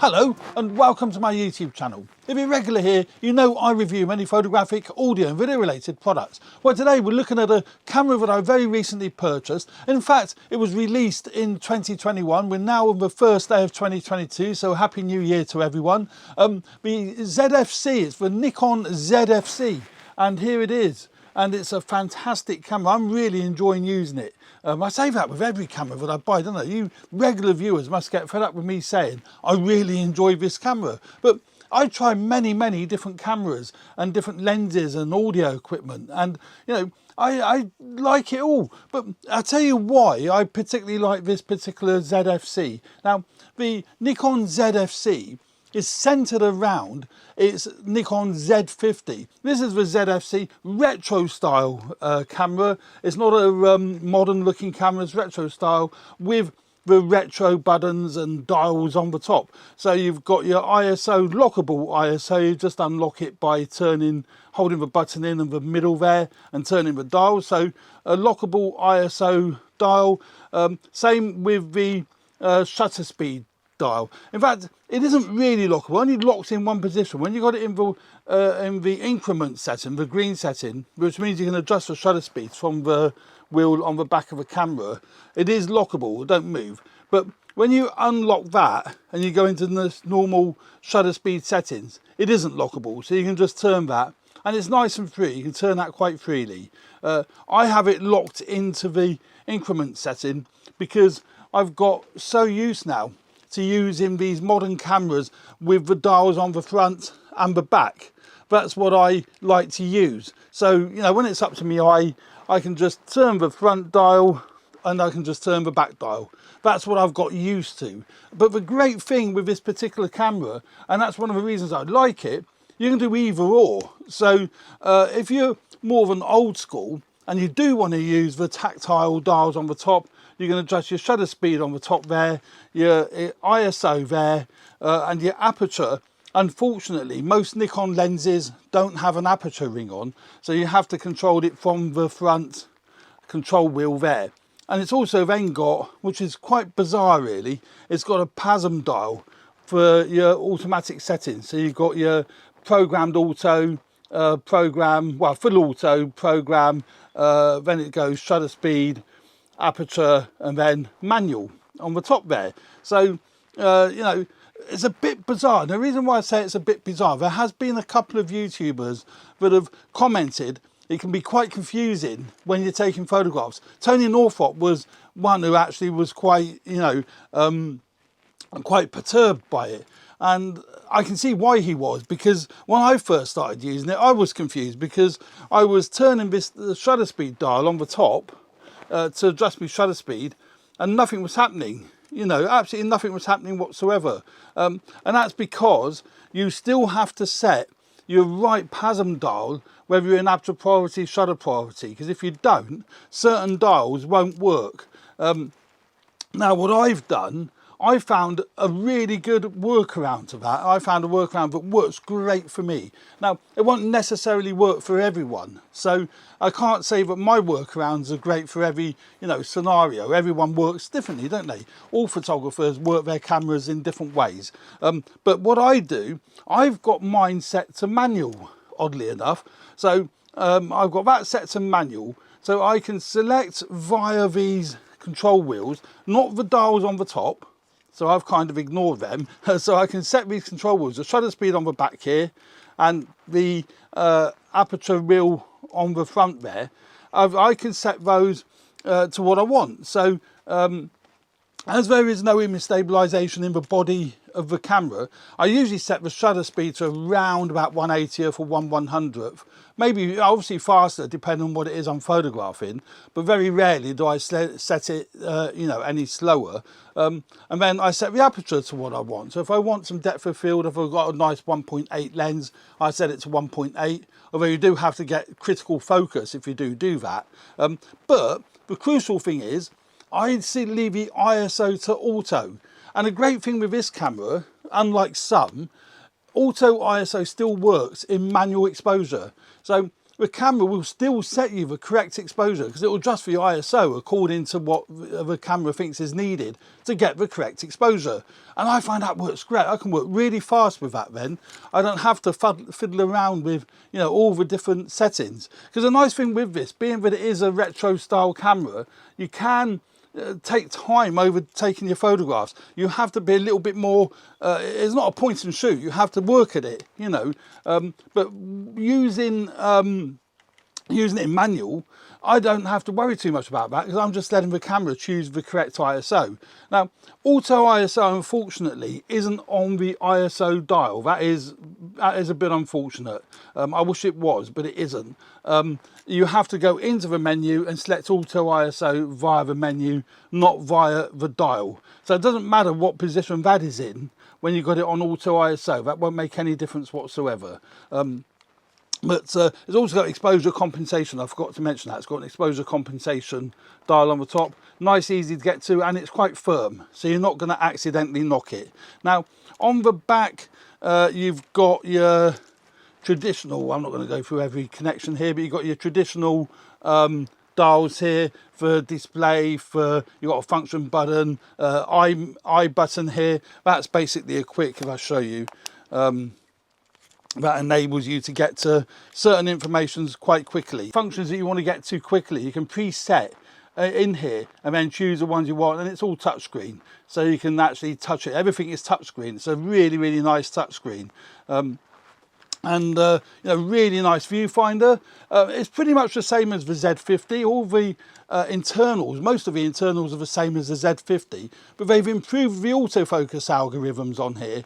Hello and welcome to my YouTube channel. If you're regular here, you know I review many photographic, audio and video related products. Well, today we're looking at a camera that I very recently purchased. In fact, it was released in 2021. We're now on the first day of 2022, so happy new year to everyone. The ZFC, it's the Nikon ZFC, and here it is. And it's a fantastic camera. I'm really enjoying using it. I say that with every camera that I buy, don't I? You regular viewers must get fed up with me saying I really enjoy this camera. But I try many different cameras and different lenses and audio equipment, and you know, I like it all. But I'll tell you why I particularly like this particular ZFC. Now, the Nikon ZFC is centered around its Nikon Z50. This is the ZFC retro style camera. It's not a modern looking camera, it's retro style with the retro buttons and dials on the top. So you've got your ISO, lockable ISO. You just unlock it by holding the button in the middle there and turning the dial. So a lockable ISO dial. Same with the shutter speed dial. In fact, it isn't really lockable, only locks in one position. When you got it in the increment setting, the green setting, which means you can adjust the shutter speeds from the wheel on the back of the camera, it is lockable, don't move. But when you unlock that and you go into the normal shutter speed settings, it isn't lockable, so you can just turn that, and it's nice and free. You can turn that quite freely. I have it locked into the increment setting because I've got so used now to using these modern cameras with the dials on the front and the back. That's what I like to use. So, you know, when it's up to me, I can just turn the front dial and I can just turn the back dial. That's what I've got used to. But the great thing with this particular camera, and that's one of the reasons I like it, you can do either or. So if you're more of an old school and you do want to use the tactile dials on the top, you can adjust your shutter speed on the top there, your ISO there, and your aperture. Unfortunately, most Nikon lenses don't have an aperture ring on, so you have to control it from the front control wheel there. And it's also then got, which is quite bizarre really, it's got a PASM dial for your automatic settings. So you've got your programmed auto, full auto, program, then it goes shutter speed, aperture, and then manual on the top there. So you know, it's a bit bizarre. The reason why I say it's a bit bizarre, there has been a couple of YouTubers that have commented it can be quite confusing when you're taking photographs. Tony Northrup was one who actually was quite, you know, quite perturbed by it. And I can see why he was, because when I first started using it, I was confused because I was turning the shutter speed dial on the top to adjust my shutter speed, and nothing was happening. You know, absolutely nothing was happening whatsoever. And that's because you still have to set your right PASM dial, whether you're in aperture priority, shutter priority, because if you don't, certain dials won't work. Now, what I've done, I found a really good workaround to that. I found a workaround that works great for me. Now, it won't necessarily work for everyone, so I can't say that my workarounds are great for every, you know, scenario. Everyone works differently, don't they? All photographers work their cameras in different ways. But what I do, I've got mine set to manual, oddly enough. So I've got that set to manual, so I can select via these control wheels, not the dials on the top. So I've kind of ignored them. So I can set these control wheels, the shutter speed on the back here and the aperture wheel on the front there. I can set those to what I want. So as there is no image stabilization in the body of the camera, I usually set the shutter speed to around about 1/80th or 1/100th. Maybe obviously faster depending on what it is I'm photographing, but very rarely do I set it you know, any slower. And then I set the aperture to what I want. So if I want some depth of field, if I've got a nice 1.8 lens, I set it to 1.8, although you do have to get critical focus if you do that. But the crucial thing is, I leave the ISO to auto. And the great thing with this camera, unlike some, auto ISO still works in manual exposure. So the camera will still set you the correct exposure, because it will adjust the ISO according to what the camera thinks is needed to get the correct exposure. And I find that works great. I can work really fast with that then. I don't have to fiddle around with, you know, all the different settings. Because the nice thing with this, being that it is a retro style camera, you can take time over taking your photographs. You have to be a little bit more, it's not a point and shoot, you have to work at it, you know. But using it in manual, I don't have to worry too much about that, because I'm just letting the camera choose the correct ISO. Now, auto ISO, unfortunately, isn't on the ISO dial. That is a bit unfortunate. I wish it was, but it isn't. You have to go into the menu and select auto ISO via the menu, not via the dial. So it doesn't matter what position that is in when you've got it on auto ISO. That won't make any difference whatsoever. But it's also got exposure compensation. I forgot to mention that. It's got an exposure compensation dial on the top. Nice, easy to get to, and it's quite firm, so you're not going to accidentally knock it. Now, on the back, you've got your traditional, I'm not going to go through every connection here, but you've got your traditional dials here for display, for you've got a function button, I button here. That's basically a quick, if I show you, that enables you to get to certain informations quite quickly. Functions that you want to get to quickly, you can preset in here and then choose the ones you want, and it's all touchscreen, so you can actually touch it. Everything is touchscreen. It's a really, really nice touchscreen. And you know, really nice viewfinder. It's pretty much the same as the Z50. All the internals, most of the internals are the same as the Z50, but they've improved the autofocus algorithms on here.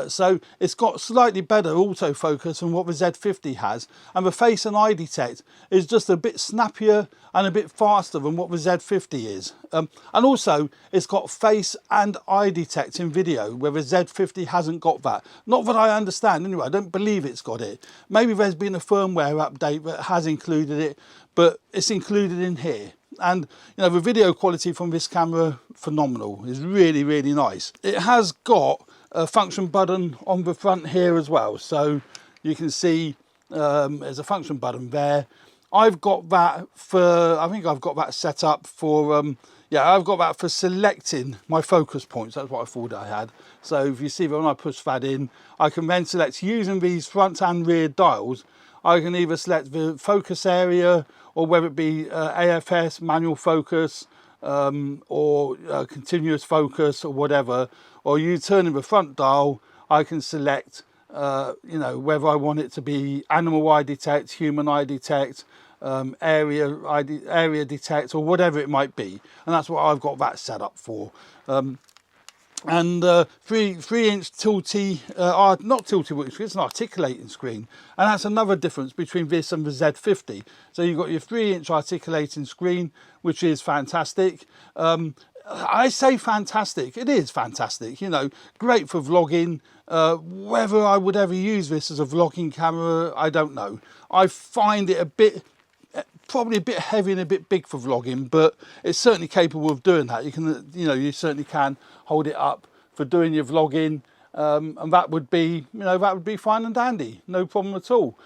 So it's got slightly better autofocus than what the Z50 has, and the face and eye detect is just a bit snappier and a bit faster than what the Z50 is. And also it's got face and eye detect in video, where the Z50 hasn't got that. Not that I understand anyway, I don't believe it's got it. Maybe there's been a firmware update that has included it, but it's included in here. And you know, the video quality from this camera, phenomenal. It's really, really nice. It has got a function button on the front here as well, so you can see there's a function button there. I've got that for, I think I've got that set up for yeah, I've got that for selecting my focus points. That's what I thought I had. So if you see that when I push that in, I can then select, using these front and rear dials, I can either select the focus area, or whether it be AFS, manual focus, or continuous focus, or whatever. Or you turn in the front dial, I can select, you know, whether I want it to be animal eye detect, human eye detect, area detect, or whatever it might be. And that's what I've got that set up for. And 3-inch tilty, not tilty, it's an articulating screen, and that's another difference between this and the Z50. So you've got your 3-inch articulating screen, which is fantastic. I say fantastic, it is fantastic, you know, great for vlogging. Whether I would ever use this as a vlogging camera, I don't know. I find it a bit, probably a bit heavy and a bit big for vlogging, but it's certainly capable of doing that. You can, you know, you certainly can hold it up for doing your vlogging, and that would be, you know, that would be fine and dandy, no problem at all.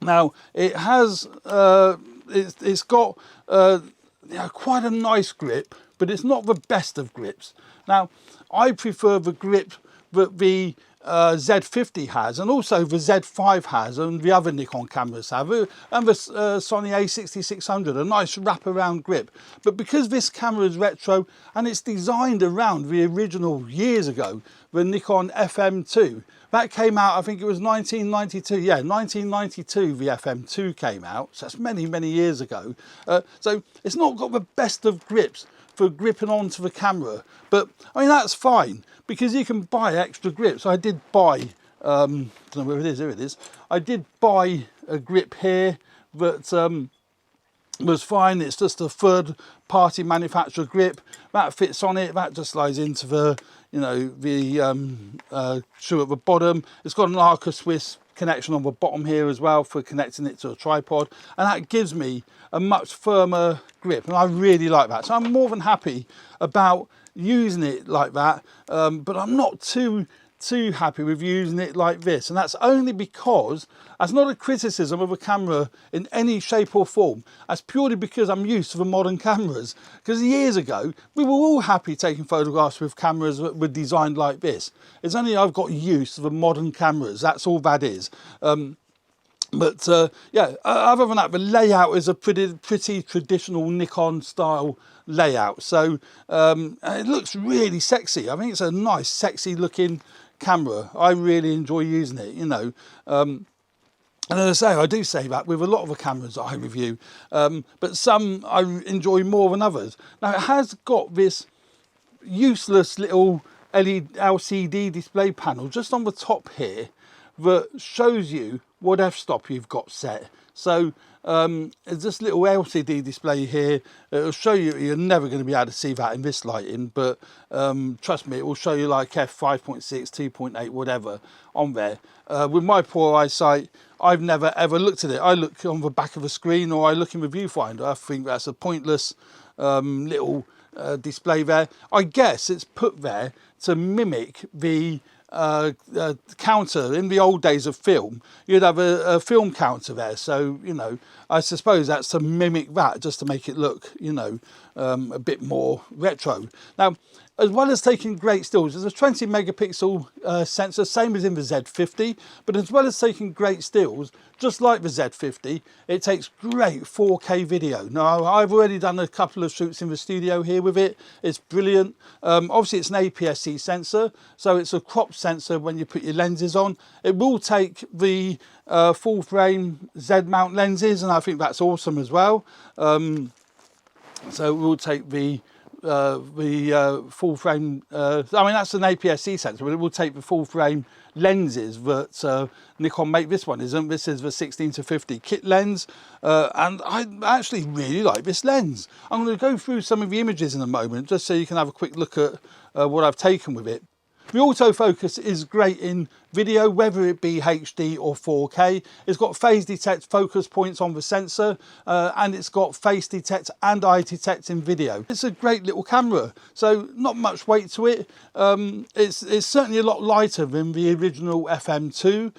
Now it has, it's got you know, quite a nice grip, but it's not the best of grips. Now I prefer the grip that the Z50 has, and also the Z5 has, and the other Nikon cameras have, and the Sony a6600, a nice wraparound grip. But because this camera is retro and it's designed around the original, years ago, the Nikon FM2, that came out, I think it was 1992, yeah, 1992 the FM2 came out, so that's many, many years ago. So it's not got the best of grips for gripping onto the camera, but I mean, that's fine, because you can buy extra grips. I did buy, I don't know where it is, here it is. I did buy a grip here that was fine. It's just a third party manufacturer grip that fits on it. That just slides into the, you know, the shoe at the bottom. It's got an Arca Swiss connection on the bottom here as well for connecting it to a tripod, and that gives me a much firmer grip, and I really like that. So I'm more than happy about using it like that, but I'm not too too happy with using it like this, and that's only because that's not a criticism of a camera in any shape or form. That's purely because I'm used to the modern cameras, because years ago we were all happy taking photographs with cameras that were designed like this. It's only I've got used to the modern cameras, that's all that is. Yeah, other than that, the layout is a pretty traditional Nikon style layout. So it looks really sexy. I think it's a nice, sexy looking camera. I really enjoy using it, you know. And as I say, I do say that with a lot of the cameras that I review, but some I enjoy more than others. Now, it has got this useless little LED LCD display panel just on the top here that shows you what f-stop you've got set. So there's this little LCD display here. It'll show you, you're never going to be able to see that in this lighting, but trust me, it will show you like f5.6, 2.8, whatever on there. With my poor eyesight, I've never ever looked at it. I look on the back of a screen, or I look in the viewfinder. I think that's a pointless little display there. I guess it's put there to mimic the counter. In the old days of film, you'd have a film counter there, so you know, I suppose that's to mimic that, just to make it look, you know, a bit more retro. Now, as well as taking great stills, there's a 20 megapixel sensor, same as in the Z50, but as well as taking great stills, just like the Z50, it takes great 4K video. Now, I've already done a couple of shoots in the studio here with it. It's brilliant. Obviously, it's an APS-C sensor, so it's a crop sensor when you put your lenses on. It will take the full frame Z mount lenses, and I think that's awesome as well. So we'll take the full frame, I mean, that's an APS-C sensor, but it will take the full frame lenses that Nikon make. This one isn't. This is the 16-50 kit lens, and I actually really like this lens. I'm going to go through some of the images in a moment, just so you can have a quick look at what I've taken with it. The autofocus is great in video, whether it be HD or 4K. It's got phase detect focus points on the sensor, and it's got face detect and eye detect in video. It's a great little camera, so not much weight to it. It's certainly a lot lighter than the original FM2,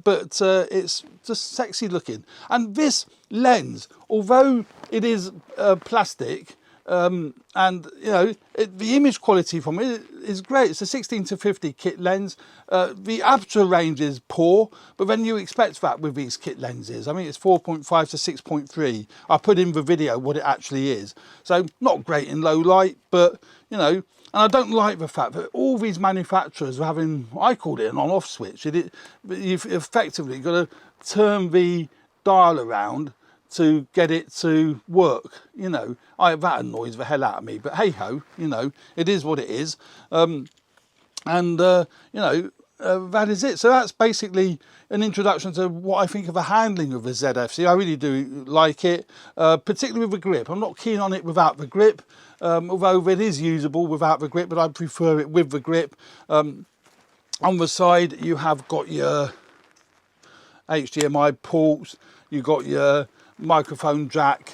but it's just sexy looking. And this lens, although it is plastic, and you know, the image quality from it is great. It's a 16-50 kit lens. The aperture range is poor, but then you expect that with these kit lenses. I mean, it's 4.5 to 6.3. I put in the video what it actually is, so not great in low light, but you know. And I don't like the fact that all these manufacturers are having, I called it an on-off switch. You've effectively got to turn the dial around to get it to work, you know. That annoys the hell out of me, but hey ho, you know, it is what it is. You know, that is it. So that's basically an introduction to what I think of the handling of the ZFC. I really do like it, particularly with the grip. I'm not keen on it without the grip, although it is usable without the grip, but I prefer it with the grip. On the side, you have got your HDMI ports, you've got your microphone jack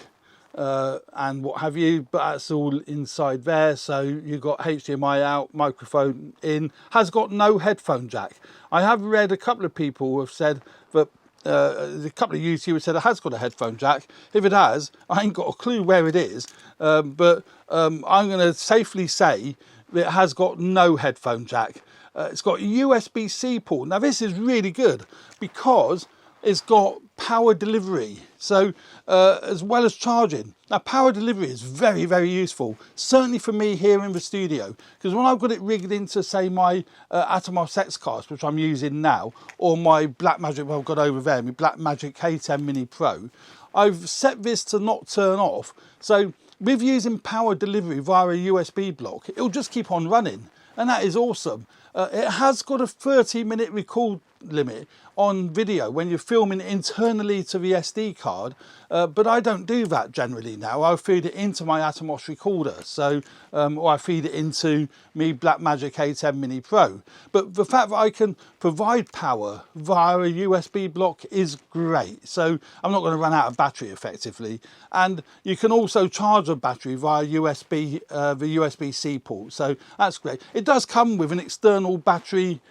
and what have you, but that's all inside there. So you've got HDMI out, microphone in, has got no headphone jack. I have read a couple of people who have said that a couple of YouTubers said it has got a headphone jack. If it has, I ain't got a clue where it is, but I'm going to safely say that it has got no headphone jack. It's got a USB-C port. Now this is really good because it's got power delivery, so as well as charging. Now power delivery is very, very useful, certainly for me here in the studio, because when I've got it rigged into, say, my Atomos X-Cast, which I'm using now, or my Blackmagic, well, I've got over there, my Blackmagic K10 Mini Pro, I've set this to not turn off. So with using power delivery via a USB block, it'll just keep on running, and that is awesome. It has got a 30-minute record limit on video when you're filming internally to the SD card, but I don't do that generally now. I feed it into my Atomos recorder, so or I feed it into me Blackmagic A10 Mini Pro. But the fact that I can provide power via a USB block is great, so I'm not going to run out of battery effectively. And you can also charge a battery via USB, the USB-C port, so that's great. It does come with an external battery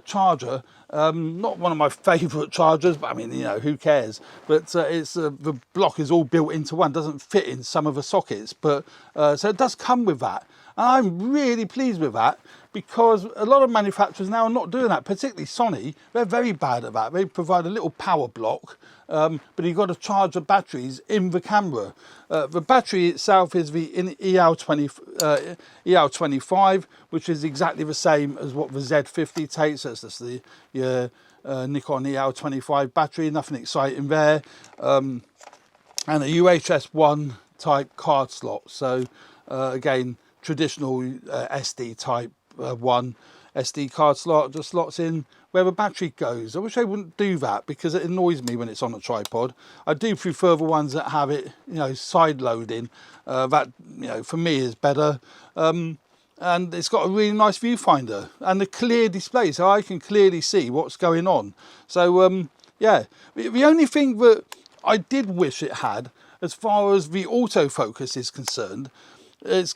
charger. Not one of my favourite chargers, but I mean, you know, who cares? But it's the block is all built into one, doesn't fit in some of the sockets, but so it does come with that. And I'm really pleased with that, because a lot of manufacturers now are not doing that, particularly Sony. They're very bad at that. They provide a little power block, but you've got to charge the batteries in the camera. The battery itself is the EL25, which is exactly the same as what the Z50 takes. That's just the Nikon EL25 battery, nothing exciting there. And a UHS-1 type card slot. So again, traditional SD type one SD card slot, just slots in where the battery goes. I wish I wouldn't do that, because it annoys me when it's on a tripod. I do prefer the ones that have it, you know, side loading. That, you know, for me is better. And it's got a really nice viewfinder and a clear display, so I can clearly see what's going on. So yeah, the only thing that I did wish it had, as far as the autofocus is concerned, it's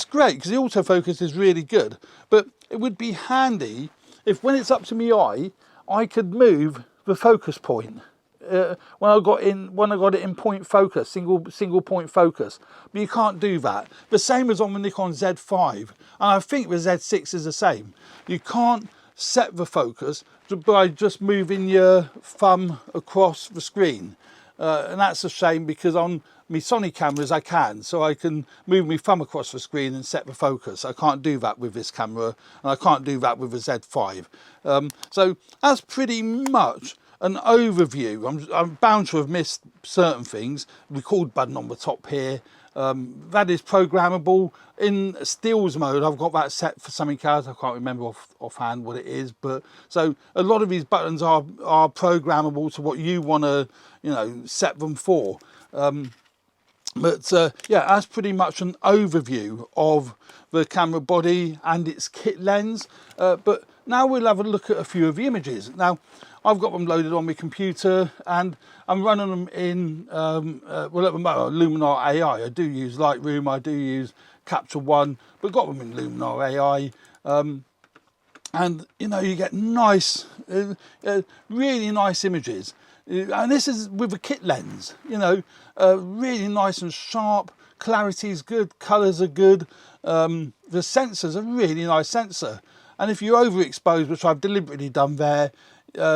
great, because the autofocus is really good, but it would be handy if, when it's up to me eye, I could move the focus point. When I got it in point focus, single point focus, but you can't do that. The same as on the Nikon Z5, and I think the Z6 is the same. You can't set the focus by just moving your thumb across the screen, and that's a shame, because on my Sony cameras I can, so I can move my thumb across the screen and set the focus. I can't do that with this camera, and I can't do that with the Z5. So that's pretty much an overview. I'm bound to have missed certain things. Record button on the top here, that is programmable. In stills mode, I've got that set for something else. I can't remember offhand what it is, but so a lot of these buttons are programmable to what you want to, you know, set them for. But yeah, that's pretty much an overview of the camera body and its kit lens. But now we'll have a look at a few of the images. Now, I've got them loaded on my computer, and I'm running them in well, at the moment, Luminar AI. I do use Lightroom, I do use Capture One, but got them in Luminar AI. And you know, you get nice, really nice images. And this is with a kit lens, you know, really nice and sharp. Clarity is good, colors are good. The sensor's a really nice sensor, and if you overexpose, which I've deliberately done there,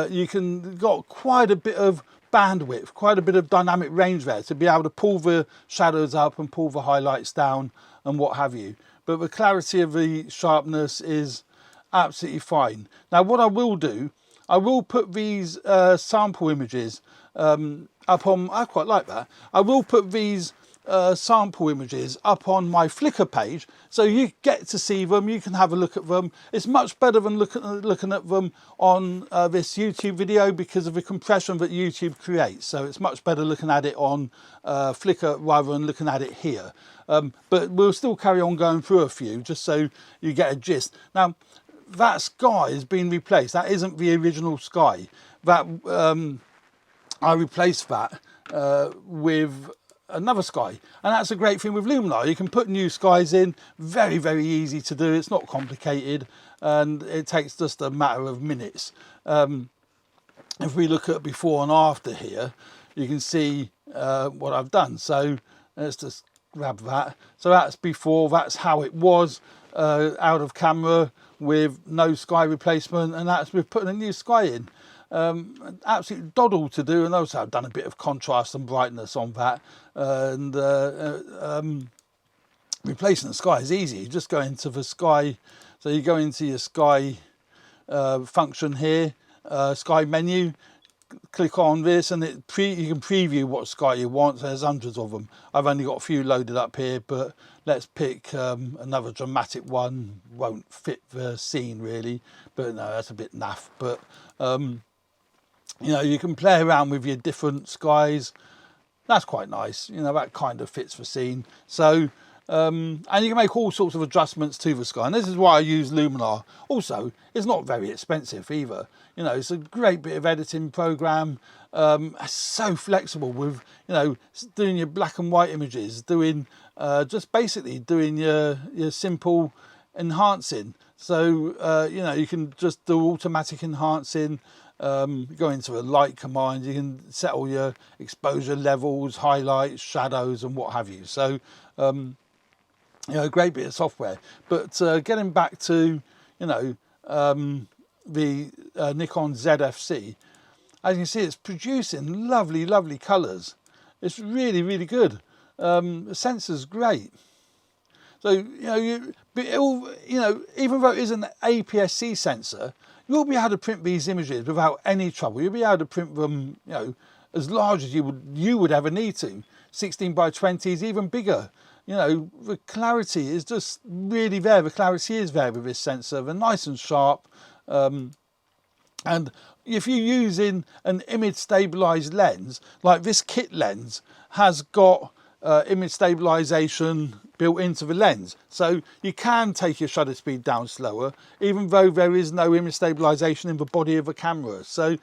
you can got quite a bit of bandwidth, quite a bit of dynamic range there to be able to pull the shadows up and pull the highlights down and what have you. But the clarity of the sharpness is absolutely fine. Now what I will do, I will put these sample images up on, I quite like that, I will put these sample images up on my Flickr page, so you get to see them, you can have a look at them. It's much better than looking at them on this YouTube video, because of the compression that YouTube creates. So it's much better looking at it on Flickr rather than looking at it here. But we'll still carry on going through a few, just so you get a gist. Now, that sky has been replaced. That isn't the original sky. That I replaced that with another sky, and that's a great thing with Luminar. You can put new skies in, very, very easy to do. It's not complicated, and it takes just a matter of minutes. If we look at before and after here, you can see what I've done. So let's just grab that. So that's before, that's how it was out of camera with no sky replacement, and that's with putting a new sky in. Absolute doddle to do, and also I've done a bit of contrast and brightness on that, and replacing the sky is easy. You just go into the sky, so you go into your sky function here, sky menu, click on this, and you can preview what sky you want. So there's hundreds of them. I've only got a few loaded up here, but let's pick another dramatic one. Won't fit the scene really, but no, that's a bit naff. But you know, you can play around with your different skies. That's quite nice. You know, that kind of fits the scene. So and you can make all sorts of adjustments to the sky, and this is why I use Luminar. Also, it's not very expensive either. You know, it's a great bit of editing program. It's so flexible with, you know, doing your black and white images, doing just basically doing your simple enhancing. So you know, you can just do automatic enhancing, go into a light command, you can set all your exposure levels, highlights, shadows and what have you. So you know, a great bit of software. But getting back to, you know, the Nikon Zfc, as you can see, it's producing lovely colours. It's really good. The sensor's great. So you know, even though it is an APS-C sensor, you'll be able to print these images without any trouble. You'll be able to print them, you know, as large as you would ever need to. 16 by 20s, even bigger. You know, the clarity is just really there. The clarity is there with this sensor. They're nice and sharp. And if you're using an image stabilized lens, like this kit lens has got image stabilization built into the lens, so you can take your shutter speed down slower, even though there is no image stabilization in the body of the camera. So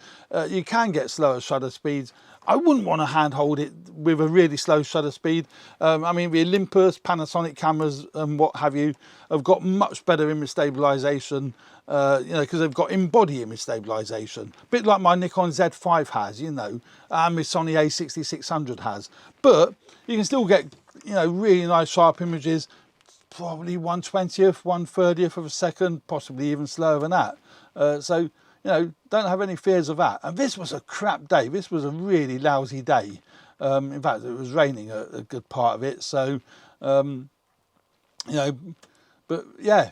you can get slower shutter speeds. I wouldn't want to handhold it with a really slow shutter speed. I mean, the Olympus, Panasonic cameras and what have you have got much better image stabilization, you know, because they've got in-body image stabilization. A bit like my Nikon Z5 has, you know, and my Sony A6600 has. But you can still get, you know, really nice sharp images, probably 1/20th, 1/30th of a second, possibly even slower than that. So, you know, don't have any fears of that. And this was a crap day. This was a really lousy day. In fact, it was raining a good part of it. So, you know, but yeah,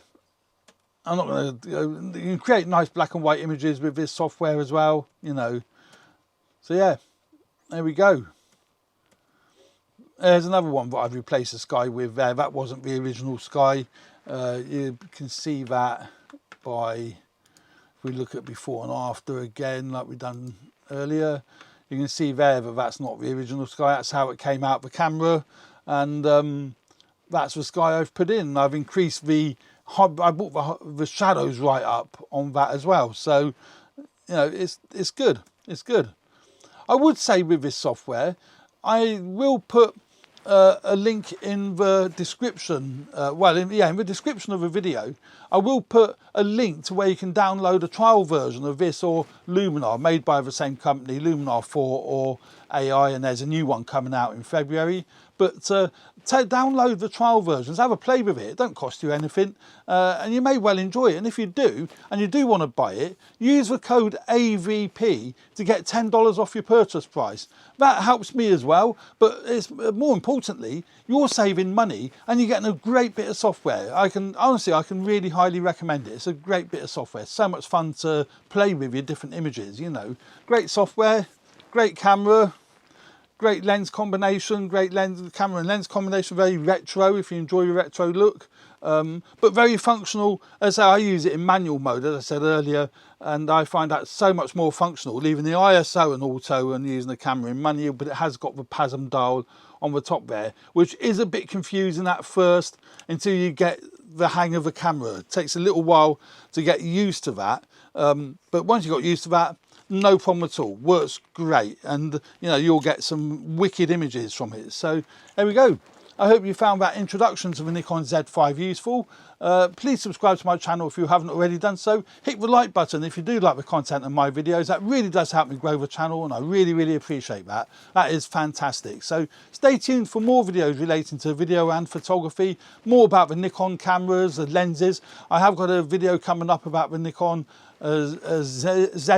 I'm not going to, you know, you can create nice black and white images with this software as well, you know. So yeah, there we go. There's another one that I've replaced the sky with there. That wasn't the original sky. You can see that by, if we look at before and after again, like we've done earlier, you can see there that that's not the original sky. That's how it came out the camera, and that's the sky I've put in. I've increased the, I brought the shadows right up on that as well. So, you know, it's good. It's good. I would say with this software, I will put a link in the description, in the description of the video, I will put a link to where you can download a trial version of this or Luminar, made by the same company, Luminar 4 or AI, and there's a new one coming out in February. But download the trial versions, have a play with it. It don't cost you anything, and you may well enjoy it. And if you do, and you do want to buy it, use the code AVP to get $10 off your purchase price. That helps me as well, but it's more importantly, you're saving money and you're getting a great bit of software. I can really highly recommend it. It's a great bit of software. So much fun to play with your different images, you know. Great software, great camera, great lens combination, great camera and lens combination, very retro if you enjoy your retro look, but very functional. As I use it in manual mode, as I said earlier, and I find that so much more functional, leaving the ISO and auto and using the camera in manual, but it has got the PASM dial on the top there, which is a bit confusing at first until you get the hang of the camera. It takes a little while to get used to that, but once you got used to that, no problem at all. Works great, and you know, you'll get some wicked images from it. So there we go. I hope you found that introduction to the Nikon Z5 useful. Please subscribe to my channel if you haven't already done so. Hit the like button if you do like the content of my videos. That really does help me grow the channel, and I really appreciate that. That is fantastic. So stay tuned for more videos relating to video and photography, more about the Nikon cameras, the lenses. I have got a video coming up about the Nikon Z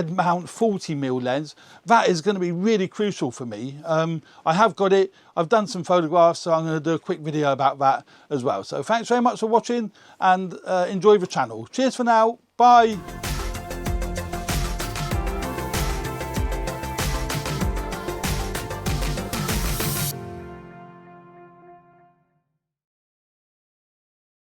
mount 40mm lens. That is going to be really crucial for me. I have got it, I've done some photographs, so I'm going to do a quick video about that as well. So thanks very much for watching, and enjoy the channel. Cheers for now, bye.